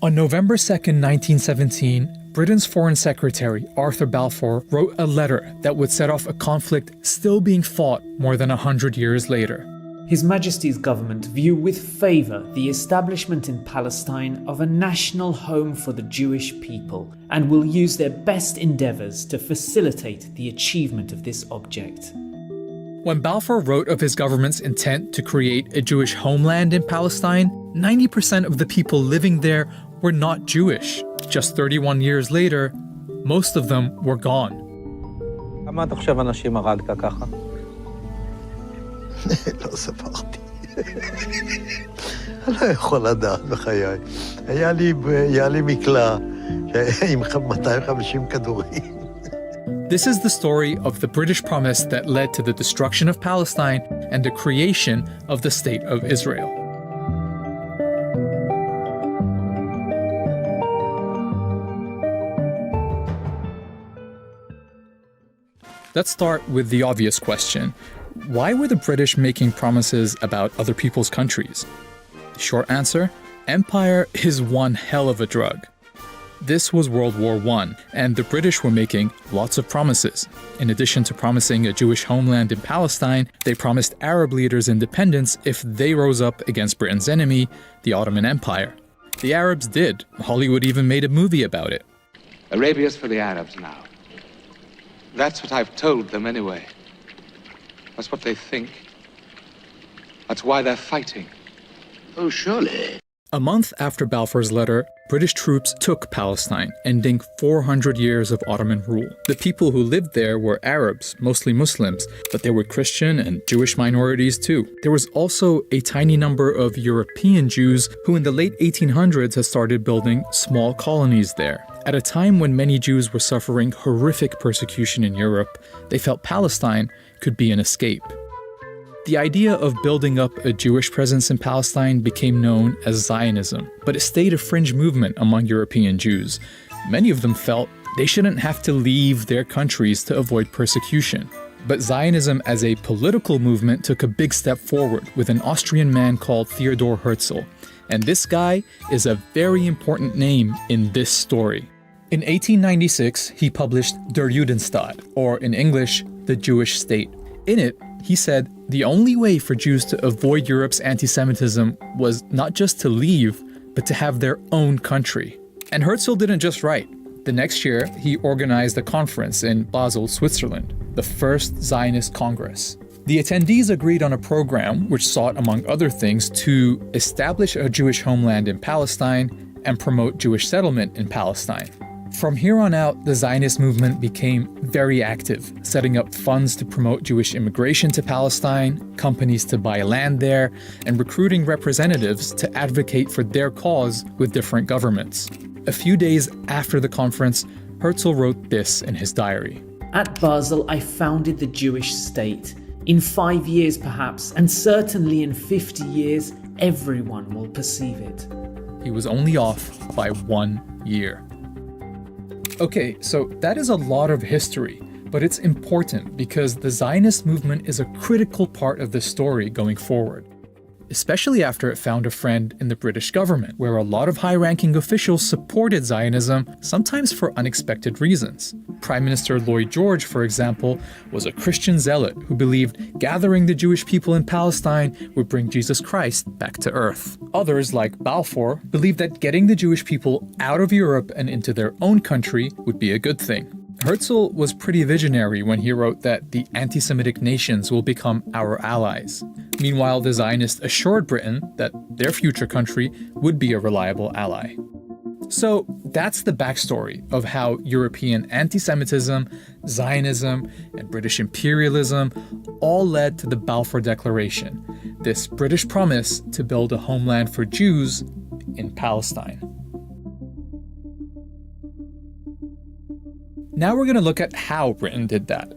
On November 2nd, 1917, Britain's Foreign Secretary, Arthur Balfour, wrote a letter that would set off a conflict still being fought more than 100 years later. His Majesty's government view with favour the establishment in Palestine of a national home for the Jewish people and will use their best endeavours to facilitate the achievement of this object. When Balfour wrote of his government's intent to create a Jewish homeland in Palestine, 90% of the people living there were not Jewish. Just 31 years later, most of them were gone. כמה אתה חושב אנשים הרגת ככה? לא ספרתי. אני לא יכול לדעת בחיי. היה לי מקלע עם 250 כדורים. This is the story of the British promise that led to the destruction of Palestine and the creation of the State of Israel. Let's start with the obvious question. Why were the British making promises about other people's countries? Short answer, empire is one hell of a drug. This was World War I, and the British were making lots of promises. In addition to promising a Jewish homeland in Palestine, they promised Arab leaders independence if they rose up against Britain's enemy, the Ottoman Empire. The Arabs did. Hollywood even made a movie about it. Arabia's for the Arabs now. That's what I've told them anyway. That's what they think. That's why they're fighting. Oh, surely. A month after Balfour's letter, British troops took Palestine, ending 400 years of Ottoman rule. The people who lived there were Arabs, mostly Muslims, but there were Christian and Jewish minorities too. There was also a tiny number of European Jews who in the late 1800s had started building small colonies there. At a time when many Jews were suffering horrific persecution in Europe, they felt Palestine could be an escape. The idea of building up a Jewish presence in Palestine became known as Zionism, but it stayed a fringe movement among European Jews. Many of them felt they shouldn't have to leave their countries to avoid persecution. But Zionism as a political movement took a big step forward with an Austrian man called Theodor Herzl. And this guy is a very important name in this story. In 1896, he published Der Judenstaat, or in English, The Jewish State. In it, he said the only way for Jews to avoid Europe's anti-Semitism was not just to leave, but to have their own country. And Herzl didn't just write. The next year, he organized a conference in Basel, Switzerland, the first Zionist Congress. The attendees agreed on a program which sought, among other things, to establish a Jewish homeland in Palestine and promote Jewish settlement in Palestine. From here on out, the Zionist movement became very active, setting up funds to promote Jewish immigration to Palestine, companies to buy land there, and recruiting representatives to advocate for their cause with different governments. A few days after the conference, Herzl wrote this in his diary. At Basel, I founded the Jewish state. In 5 years perhaps, and certainly in 50 years, everyone will perceive it. He was only off by 1 year. Okay, so that is a lot of history, but it's important because the Zionist movement is a critical part of the story going forward, especially after it found a friend in the British government, where a lot of high-ranking officials supported Zionism, sometimes for unexpected reasons. Prime Minister Lloyd George, for example, was a Christian zealot who believed gathering the Jewish people in Palestine would bring Jesus Christ back to earth. Others, like Balfour, believed that getting the Jewish people out of Europe and into their own country would be a good thing. Herzl was pretty visionary when he wrote that the anti-Semitic nations will become our allies. Meanwhile, the Zionists assured Britain that their future country would be a reliable ally. So that's the backstory of how European anti-Semitism, Zionism, and British imperialism all led to the Balfour Declaration, this British promise to build a homeland for Jews in Palestine. Now we're going to look at how Britain did that.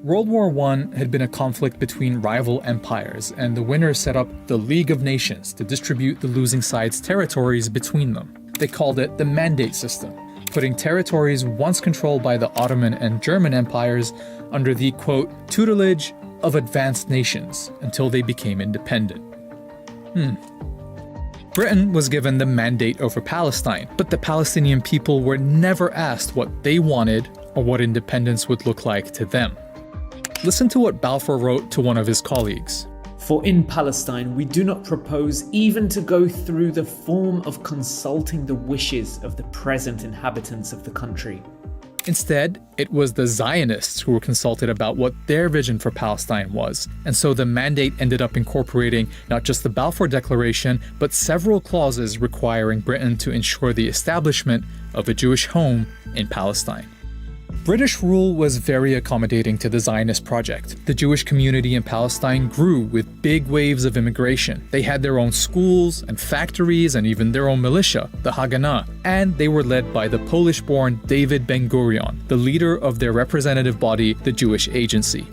World War I had been a conflict between rival empires, and the winners set up the League of Nations to distribute the losing side's territories between them. They called it the Mandate System, putting territories once controlled by the Ottoman and German empires under the, quote, tutelage of advanced nations until they became independent. Britain was given the mandate over Palestine, but the Palestinian people were never asked what they wanted or what independence would look like to them. Listen to what Balfour wrote to one of his colleagues. For in Palestine we do not propose even to go through the form of consulting the wishes of the present inhabitants of the country. Instead, it was the Zionists who were consulted about what their vision for Palestine was, and so the mandate ended up incorporating not just the Balfour Declaration, but several clauses requiring Britain to ensure the establishment of a Jewish home in Palestine. British rule was very accommodating to the Zionist project. The Jewish community in Palestine grew with big waves of immigration. They had their own schools and factories and even their own militia, the Haganah, and they were led by the Polish-born David Ben-Gurion, the leader of their representative body, the Jewish Agency.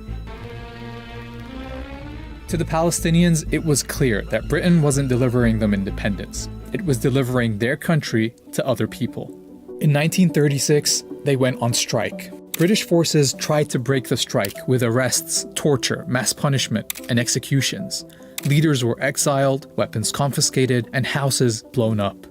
To the Palestinians, it was clear that Britain wasn't delivering them independence. It was delivering their country to other people. In 1936, they went on strike. British forces tried to break the strike with arrests, torture, mass punishment, and executions. Leaders were exiled, weapons confiscated, and houses blown up.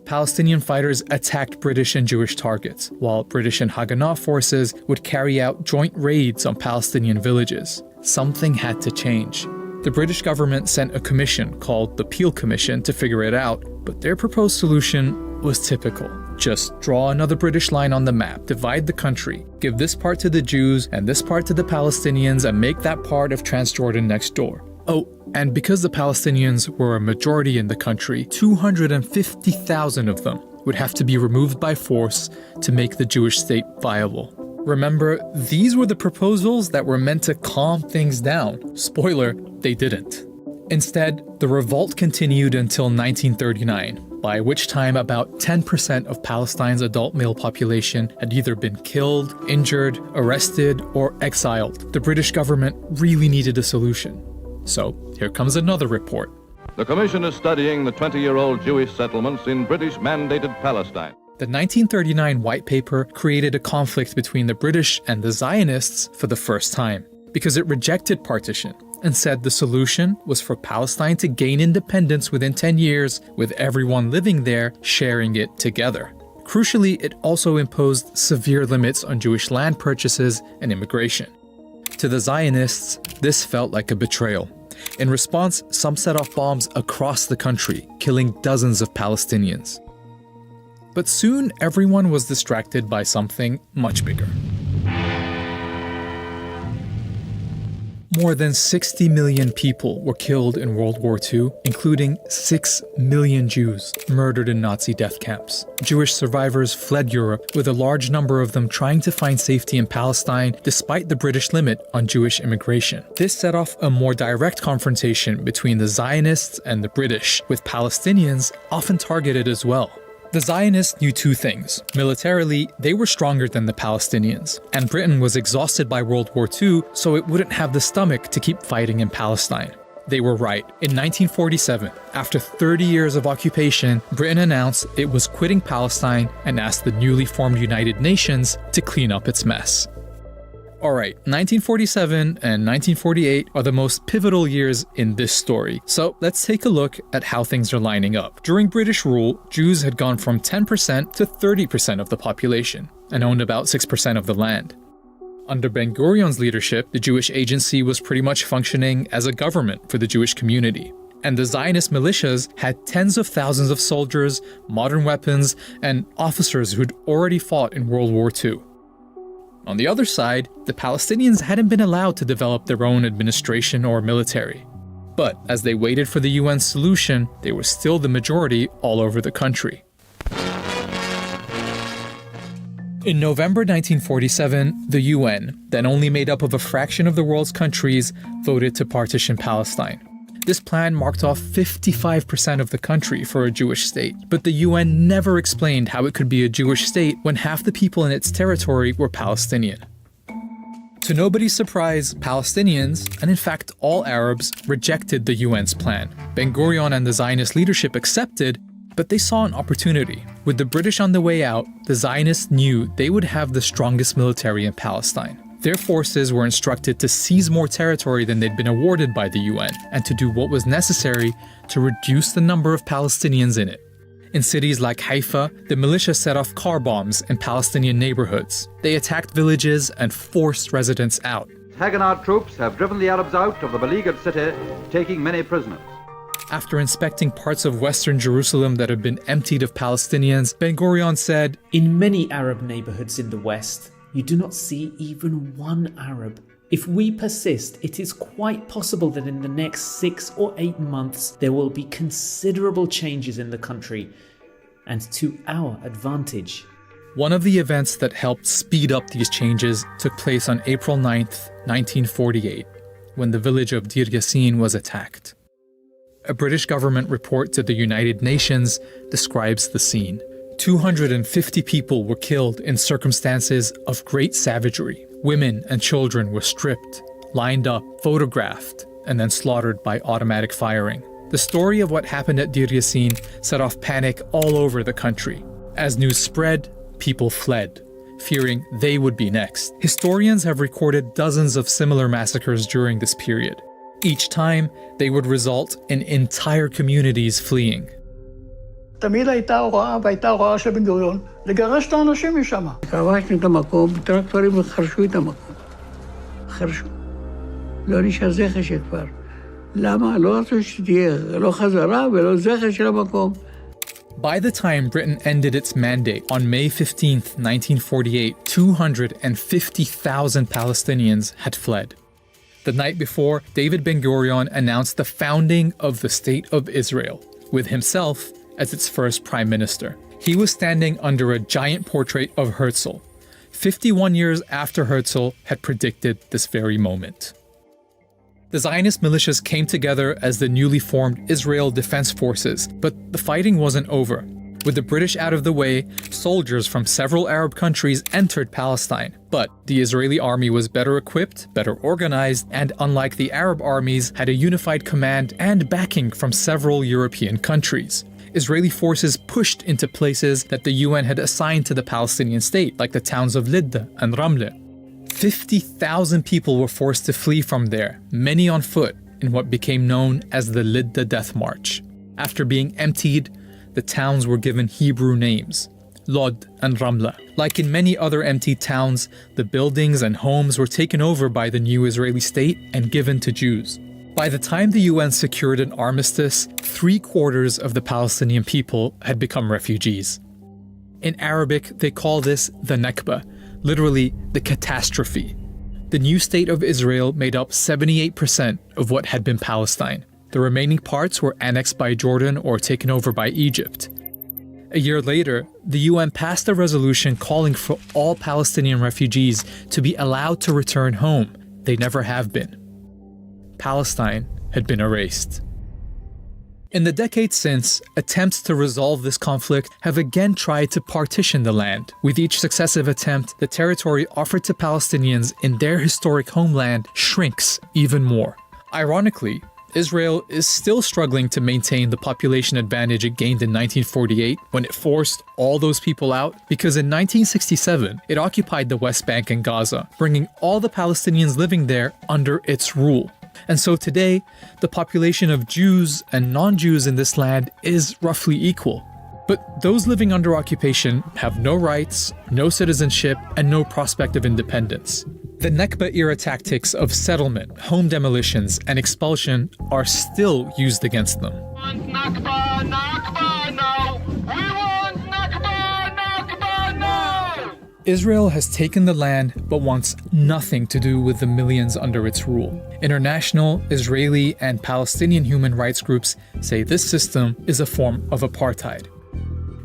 Palestinian fighters attacked British and Jewish targets, while British and Haganah forces would carry out joint raids on Palestinian villages. Something had to change. The British government sent a commission called the Peel Commission to figure it out, but their proposed solution was typical. Just draw another British line on the map, divide the country, give this part to the Jews and this part to the Palestinians, and make that part of Transjordan next door. Oh, and because the Palestinians were a majority in the country, 250,000 of them would have to be removed by force to make the Jewish state viable. Remember, these were the proposals that were meant to calm things down. Spoiler, they didn't. Instead, the revolt continued until 1939, by which time about 10% of Palestine's adult male population had either been killed, injured, arrested, or exiled. The British government really needed a solution. So, here comes another report. The Commission is studying the 20-year-old Jewish settlements in British-mandated Palestine. The 1939 White Paper created a conflict between the British and the Zionists for the first time, because it rejected partition and said the solution was for Palestine to gain independence within 10 years, with everyone living there sharing it together. Crucially, it also imposed severe limits on Jewish land purchases and immigration. To the Zionists, this felt like a betrayal. In response, some set off bombs across the country, killing dozens of Palestinians. But soon, everyone was distracted by something much bigger. More than 60 million people were killed in World War II, including 6 million Jews murdered in Nazi death camps. Jewish survivors fled Europe, with a large number of them trying to find safety in Palestine despite the British limit on Jewish immigration. This set off a more direct confrontation between the Zionists and the British, with Palestinians often targeted as well. The Zionists knew two things. Militarily, they were stronger than the Palestinians, and Britain was exhausted by World War II, so it wouldn't have the stomach to keep fighting in Palestine. They were right. In 1947, after 30 years of occupation, Britain announced it was quitting Palestine and asked the newly formed United Nations to clean up its mess. Alright, 1947 and 1948 are the most pivotal years in this story, so let's take a look at how things are lining up. During British rule, Jews had gone from 10% to 30% of the population, and owned about 6% of the land. Under Ben-Gurion's leadership, the Jewish Agency was pretty much functioning as a government for the Jewish community. And the Zionist militias had tens of thousands of soldiers, modern weapons, and officers who'd already fought in World War II. On the other side, the Palestinians hadn't been allowed to develop their own administration or military. But as they waited for the UN's solution, they were still the majority all over the country. In November 1947, the UN, then only made up of a fraction of the world's countries, voted to partition Palestine. This plan marked off 55% of the country for a Jewish state, but the UN never explained how it could be a Jewish state when half the people in its territory were Palestinian. To nobody's surprise, Palestinians, and in fact all Arabs, rejected the UN's plan. Ben-Gurion and the Zionist leadership accepted, but they saw an opportunity. With the British on the way out, the Zionists knew they would have the strongest military in Palestine. Their forces were instructed to seize more territory than they'd been awarded by the UN and to do what was necessary to reduce the number of Palestinians in it. In cities like Haifa, the militia set off car bombs in Palestinian neighborhoods. They attacked villages and forced residents out. Haganah troops have driven the Arabs out of the beleaguered city, taking many prisoners. After inspecting parts of western Jerusalem that had been emptied of Palestinians, Ben-Gurion said, "In many Arab neighborhoods in the West, you do not see even one Arab. If we persist, it is quite possible that in the next 6 or 8 months there will be considerable changes in the country, and to our advantage." One of the events that helped speed up these changes took place on April 9th, 1948, when the village of Deir Yassin was attacked. A British government report to the United Nations describes the scene. 250 people were killed in circumstances of great savagery. Women and children were stripped, lined up, photographed, and then slaughtered by automatic firing. The story of what happened at Deir Yassin set off panic all over the country. As news spread, people fled, fearing they would be next. Historians have recorded dozens of similar massacres during this period. Each time, they would result in entire communities fleeing. תמיד הייתה הוראה, והייתה הוראה של בן גוריון, לגרש את האנשים משם. כבשנו את המקום, טרקטורים חרשו את המקום. חרשו. לא נשאר זכר של כפר. למה? לא רצו שתהיה, לא חזרה ולא זכר של המקום. By the time Britain ended its mandate on May 15, 1948, 250,000 Palestinians had fled. The night before, David Ben-Gurion announced the founding of the State of Israel, with himself as its first prime minister. He was standing under a giant portrait of Herzl, 51 years after Herzl had predicted this very moment. The Zionist militias came together as the newly formed Israel Defense Forces, but the fighting wasn't over. With the British out of the way, soldiers from several Arab countries entered Palestine. But the Israeli army was better equipped, better organized, and unlike the Arab armies, had a unified command and backing from several European countries. Israeli forces pushed into places that the UN had assigned to the Palestinian state, like the towns of Lidda and Ramle. 50,000 people were forced to flee from there, many on foot, in what became known as the Lidda Death March. After being emptied, the towns were given Hebrew names, Lod and Ramla. Like in many other emptied towns, the buildings and homes were taken over by the new Israeli state and given to Jews. By the time the UN secured an armistice, 3/4 of the Palestinian people had become refugees. In Arabic, they call this the Nakba, literally the catastrophe. The new state of Israel made up 78% of what had been Palestine. The remaining parts were annexed by Jordan or taken over by Egypt. A year later, the UN passed a resolution calling for all Palestinian refugees to be allowed to return home. They never have been. Palestine had been erased. In the decades since, attempts to resolve this conflict have again tried to partition the land. With each successive attempt, the territory offered to Palestinians in their historic homeland shrinks even more. Ironically, Israel is still struggling to maintain the population advantage it gained in 1948 when it forced all those people out, because in 1967, it occupied the West Bank and Gaza, bringing all the Palestinians living there under its rule. And so today, the population of Jews and non-Jews in this land is roughly equal. But those living under occupation have no rights, no citizenship, and no prospect of independence. The Nakba-era tactics of settlement, home demolitions, and expulsion are still used against them. Nakba, Nakba, no! We want Nakba, Nakba, no! Israel has taken the land but wants nothing to do with the millions under its rule. International, Israeli, and Palestinian human rights groups say this system is a form of apartheid.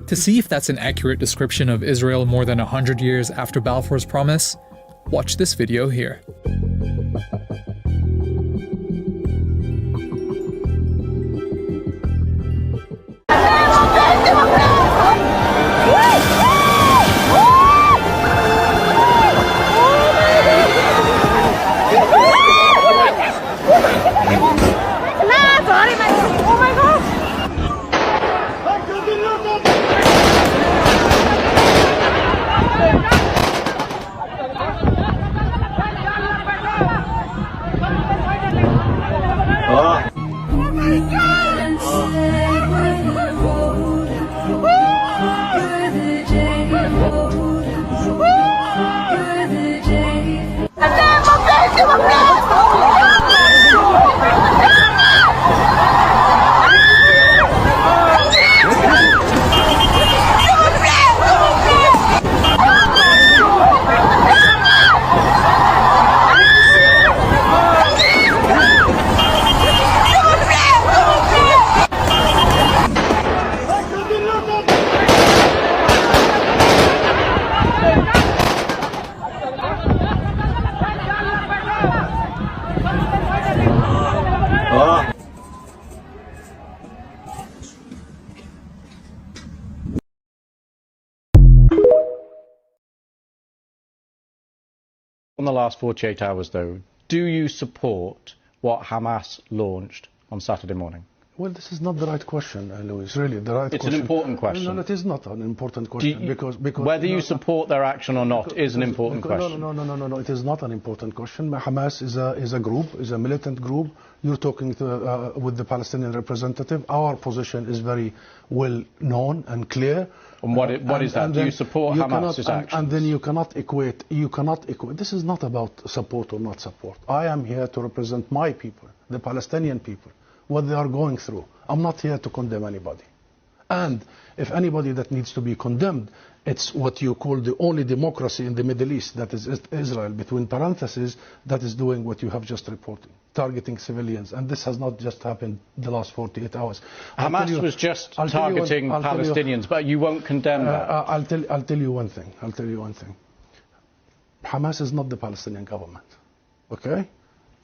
To see if that's an accurate description of Israel more than 100 years after Balfour's promise, watch this video here. the last 48 hours, though, do you support what Hamas launched on Saturday morning? Well, this is not the right question, Louis. Really, the right it's question. It's an important question. No, it is not an important question because whether you support their action or not is an important question. No. It is not an important question. Hamas is a group, is a militant group. You're talking with the Palestinian representative. Our position is very well known and clear. And what is that? Do you support Hamas's actions? And then you cannot equate. This is not about support or not support. I am here to represent my people, the Palestinian people, what they are going through. I'm not here to condemn anybody. And if anybody that needs to be condemned, it's what you call the only democracy in the Middle East, that is Israel, between parentheses, that is doing what you have just reported, targeting civilians. And this has not just happened the last 48 hours. Hamas was just targeting Palestinians, but you won't condemn that. I'll tell you one thing. Hamas is not the Palestinian government, okay?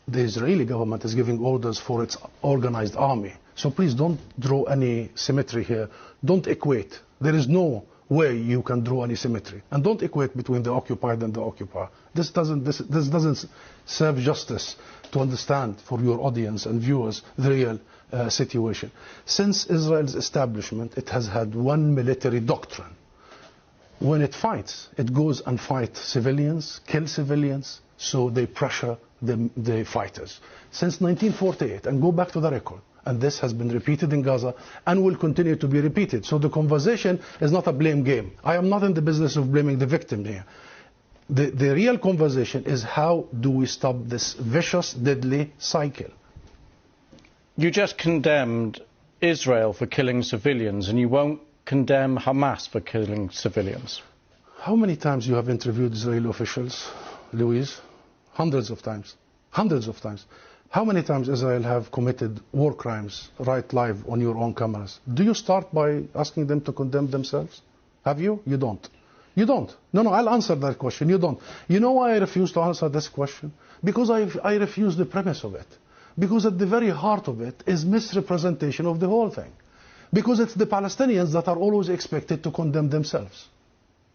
The Israeli government is giving orders for its organized army. So please don't draw any symmetry here. Don't equate. There is no way you can draw any symmetry. And don't equate between the occupied and the occupier. This doesn't serve justice to understand for your audience and viewers the real situation. Since Israel's establishment, it has had one military doctrine. When it fights, it goes and fights civilians, kill civilians, so they pressure the fighters. Since 1948, and go back to the record, and this has been repeated in Gaza and will continue to be repeated. So the conversation is not a blame game. I am not in the business of blaming the victim here. The real conversation is how do we stop this vicious, deadly cycle. You just condemned Israel for killing civilians, and you won't condemn Hamas for killing civilians. How many times you have interviewed Israeli officials, Louise? Hundreds of times. Hundreds of times. How many times Israel have committed war crimes right live on your own cameras? Do you start by asking them to condemn themselves? Have you? You don't. You don't. No, I'll answer that question. You don't. You know why I refuse to answer this question? Because I refuse the premise of it. Because at the very heart of it is misrepresentation of the whole thing. Because it's the Palestinians that are always expected to condemn themselves.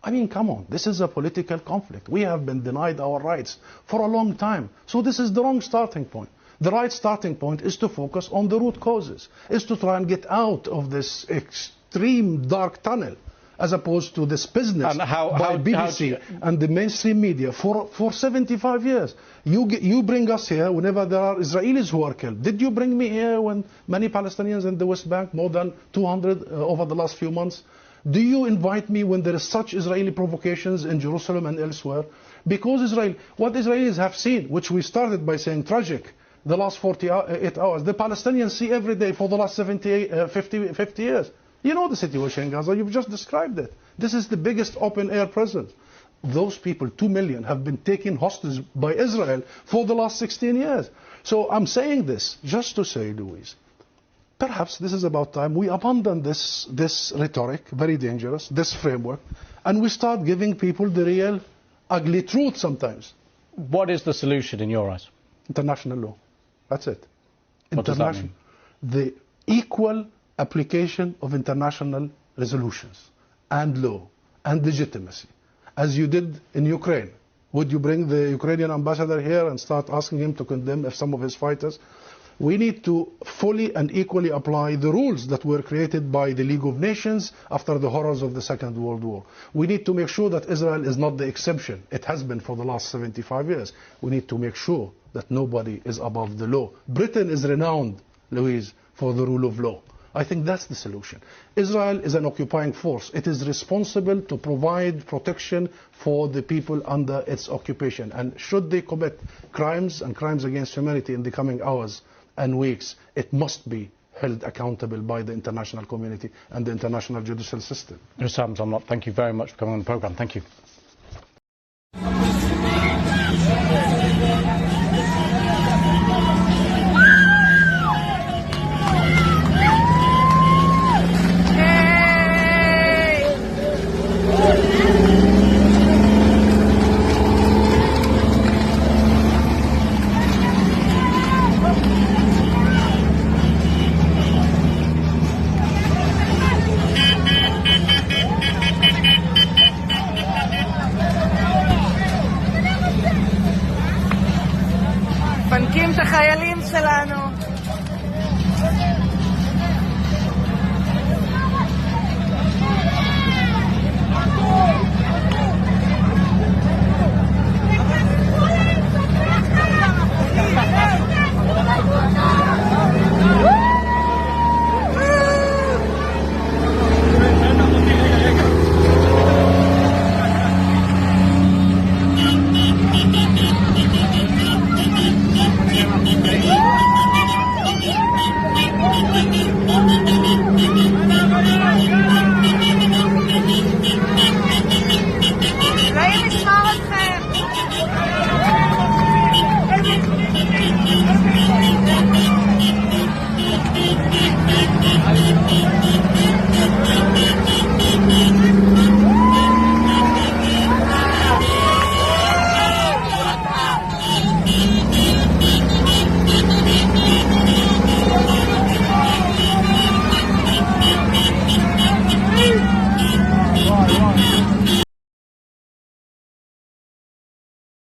I mean, come on, this is a political conflict. We have been denied our rights for a long time. So this is the wrong starting point. The right starting point is to focus on the root causes, is to try and get out of this extreme dark tunnel, as opposed to this business by BBC and the mainstream media for 75 years. You bring us here whenever there are Israelis who are killed. Did you bring me here when many Palestinians in the West Bank, more than 200 over the last few months? Do you invite me when there is such Israeli provocations in Jerusalem and elsewhere? Because what Israelis have seen, which we started by saying tragic, the last 48 hours, the Palestinians see every day for the last 50 years. You know the situation in Gaza, you've just described it. This is the biggest open-air prison. Those people, 2 million, have been taken hostage by Israel for the last 16 years. So I'm saying this just to say, Louise, perhaps this is about time we abandon this rhetoric, very dangerous, this framework, and we start giving people the real ugly truth sometimes. What is the solution in your eyes? International law. That's it. What does that mean? The equal application of international resolutions and law and legitimacy, as you did in Ukraine. Would you bring the Ukrainian ambassador here and start asking him to condemn some of his fighters? We need to fully and equally apply the rules that were created by the League of Nations after the horrors of the Second World War. We need to make sure that Israel is not the exception. It has been for the last 75 years. We need to make sure that nobody is above the law. Britain is renowned, Louise, for the rule of law. I think that's the solution. Israel is an occupying force. It is responsible to provide protection for the people under its occupation. And should they commit crimes and crimes against humanity in the coming hours and weeks, it must be held accountable by the international community and the international judicial system. Mr. Sam's, thank you very much for coming on the programme. Thank you.